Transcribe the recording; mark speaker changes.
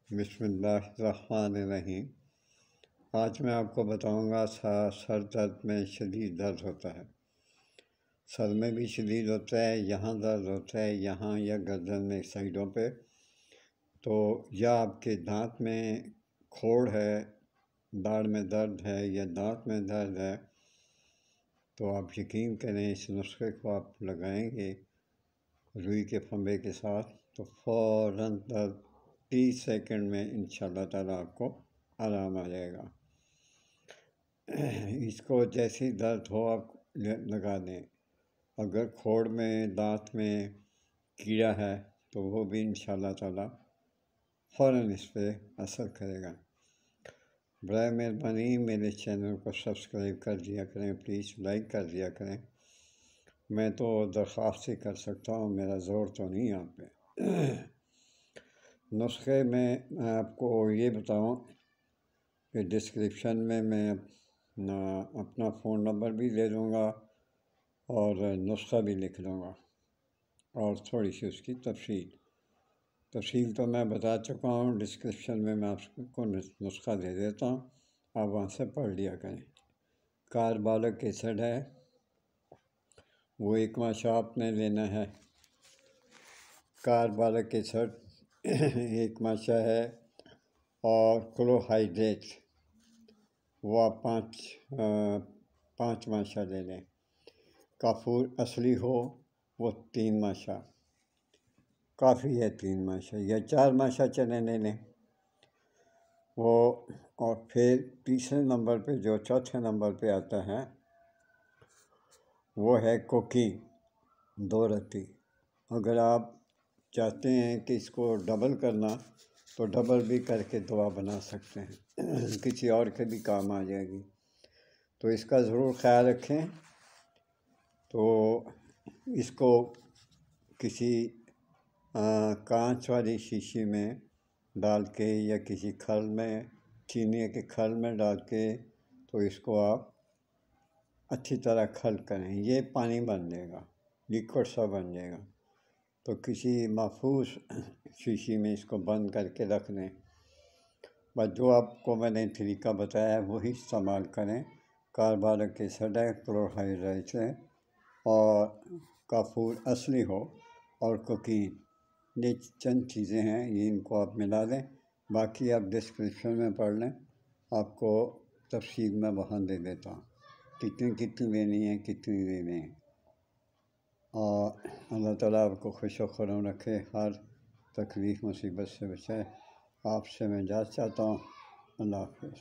Speaker 1: بسم اللہ الرحمن الرحیم۔ آج میں آپ کو بتاؤں گا سر درد میں شدید درد ہوتا ہے، سر میں بھی شدید ہوتا ہے، یہاں درد ہوتا ہے، یہاں یا گردن میں سائڈوں پہ، تو یا آپ کے دانت میں کھوڑ ہے، داڑھ میں درد ہے یا دانت میں درد ہے، تو آپ یقین کریں اس نسخے کو آپ لگائیں گے روئی کے پھمبے کے ساتھ تو فوراً درد 30 سیکنڈ میں انشاءاللہ تعالیٰ آپ کو آرام آ جائے گا۔ اس کو جیسی درد ہو آپ لگا دیں۔ اگر کھوڑ میں دانت میں کیڑا ہے تو وہ بھی انشاءاللہ تعالیٰ فوراً اس پہ اثر کرے گا۔ برائے مہربانی میرے چینل کو سبسکرائب کر دیا کریں، پلیز لائک کر دیا کریں۔ میں تو درخواست ہی کر سکتا ہوں، میرا زور تو نہیں آپ پہ۔ نسخے میں آپ کو یہ بتاؤں کہ ڈسکرپشن میں اپنا فون نمبر بھی دے دوں گا اور نسخہ بھی لکھ دوں گا، اور تھوڑی سی اس کی تفصیل تو میں بتا چکا ہوں۔ ڈسکرپشن میں آپ کو نسخہ دے دیتا ہوں، آپ وہاں سے پڑھ لیا کریں۔ کاربالک ایسڈ ہے، وہ 1 ماشا آپ نے لینا ہے۔ کاربالک ایسڈ 1 ماشا ہے، اور کلوہائیڈریٹ وہ آپ 5 ماشا لے لیں۔ کافور اصلی ہو وہ 3 ماشا کافی ہے، 3 ماشا یا 4 ماشا چلیں لے لیں وہ۔ اور پھر تیسرے نمبر پہ جو چوتھے نمبر پہ آتا ہے وہ ہے کوکین 2 رتی۔ اگر آپ چاہتے ہیں کہ اس کو ڈبل کرنا تو ڈبل بھی کر کے دوا بنا سکتے ہیں، کسی اور کے بھی کام آ جائے گی، تو اس کا ضرور خیال رکھیں۔ تو اس کو کسی کانچ والی شیشی میں ڈال کے یا کسی کھل میں، چینی کے کھل میں ڈال کے، تو اس کو آپ اچھی طرح کھل کریں، یہ پانی بن جائے گا، لیکوڈ سا بن جائے گا، تو کسی محفوظ شیشی میں اس کو بند کر کے رکھ دیں۔ بس جو آپ کو میں نے طریقہ بتایا ہے وہی استعمال کریں۔ کاربالک ایسڈ ہے، کلوہائیڈریٹ ہے، اور کافور اصلی ہو، اور کوکین، یہ چند چیزیں ہیں، یہ ان کو آپ ملا دیں۔ باقی آپ ڈسکرپشن میں پڑھ لیں، آپ کو تفصیل میں وہاں دے دیتا ہوں کتنی لینی ہے، کتنی لینی ہے۔ اور اللہ تعالیٰ آپ کو خوش و خرم رکھے، ہر تکلیف مصیبت سے بچائے۔ آپ سے میں اجازت چاہتا ہوں۔ اللہ حافظ۔